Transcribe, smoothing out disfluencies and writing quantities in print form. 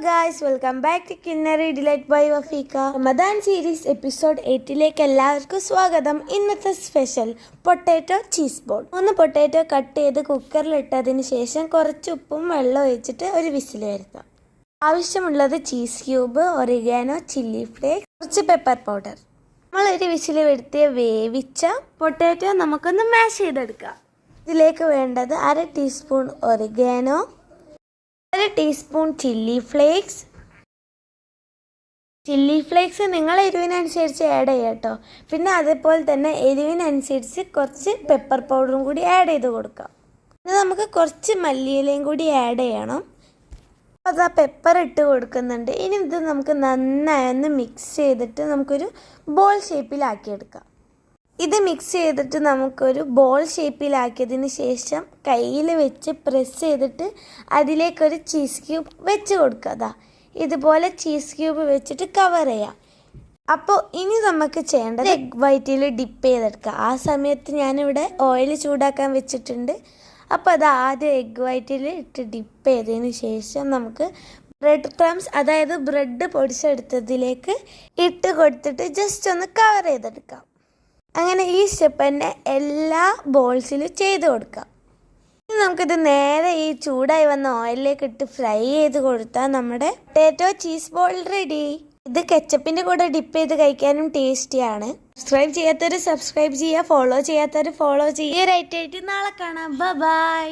Guys, welcome back to culinary delight by Wafeeqa. Ramadan series episode 8 എല്ലാവർക്കും സ്വാഗതം. ഇന്നത്തെ special potato cheese ball. 3 potato cut ചെയ്ത് കുക്കറിലിട്ടതിന് ശേഷം കുറച്ച് ഉപ്പും വെള്ളം ഒഴിച്ചിട്ട് ഒരു വിസിൽ വരുത്താം. ആവശ്യമുള്ളത് cheese cube, oregano, chilli flakes, കുറച്ച് പെപ്പർ പൗഡർ. നമ്മളൊരു വിസിൽ വരുത്തിയ വേവിച്ച പൊട്ടാറ്റോ നമുക്കൊന്ന് മാഷ് ചെയ്തെടുക്കാം. ഇതിലേക്ക് വേണ്ടത് 1/2 teaspoon oregano, 1 teaspoon chilli flakes നിങ്ങൾ എരിവിനനുസരിച്ച് ആഡ് ചെയ്യുക കേട്ടോ. പിന്നെ അതേപോലെ തന്നെ എരിവിനനുസരിച്ച് കുറച്ച് പെപ്പർ പൗഡറും കൂടി ആഡ് ചെയ്ത് കൊടുക്കാം. പിന്നെ നമുക്ക് കുറച്ച് മല്ലിയിലയും കൂടി ആഡ് ചെയ്യണം. അപ്പോൾ അത് ആ പെപ്പർ ഇട്ട് കൊടുക്കുന്നുണ്ട്. ഇനി ഇത് നമുക്ക് നന്നായി ഒന്ന് മിക്സ് ചെയ്തിട്ട് നമുക്കൊരു ബോൾ ഷേപ്പിലാക്കിയെടുക്കാം. ഇത് മിക്സ് ചെയ്തിട്ട് നമുക്കൊരു ബോൾ ഷേപ്പിലാക്കിയതിന് ശേഷം കയ്യിൽ വെച്ച് പ്രസ് ചെയ്തിട്ട് അതിലേക്കൊരു ചീസ് ക്യൂബ് വെച്ച് കൊടുക്കുക. ഇതുപോലെ ചീസ് ക്യൂബ് വെച്ചിട്ട് കവർ ചെയ്യാം. അപ്പോൾ ഇനി നമുക്ക് ചെയ്യേണ്ടത് എഗ് വൈറ്റിൽ ഡിപ്പ് ചെയ്തെടുക്കുക. ആ സമയത്ത് ഞാനിവിടെ ഓയിൽ ചൂടാക്കാൻ വെച്ചിട്ടുണ്ട്. അപ്പോൾ അത് ആദ്യം എഗ് വൈറ്റിൽ ഇട്ട് ഡിപ്പ് ചെയ്തതിന് ശേഷം നമുക്ക് ബ്രെഡ് ക്രംസ്, അതായത് ബ്രെഡ് പൊടിച്ചെടുത്തതിലേക്ക് ഇട്ട് കൊടുത്തിട്ട് ജസ്റ്റ് ഒന്ന് കവർ ചെയ്തെടുക്കാം. അങ്ങനെ ഈ സ്റ്റെപ്പ് തന്നെ എല്ലാ ബോൾസിലും ചെയ്ത് കൊടുക്കാം. ഇനി നമുക്കിത് നേരെ ഈ ചൂടായി വന്ന ഓയിലിലേക്ക് ഇട്ട് ഫ്രൈ ചെയ്ത് കൊടുത്താൽ നമ്മുടെ പൊട്ടാറ്റോ ചീസ് ബോൾ റെഡി. ഇത് കെച്ചപ്പിൻ്റെ കൂടെ ഡിപ്പ് ചെയ്ത് കഴിക്കാനും ടേസ്റ്റിയാണ്. സബ്സ്ക്രൈബ് ചെയ്യാത്തവർ സബ്സ്ക്രൈബ് ചെയ്യുക, ഫോളോ ചെയ്യാത്തവർ ഫോളോ ചെയ്യുക. റൈറ്റ് ആയിട്ട് നാളെ കാണാം. ബൈ.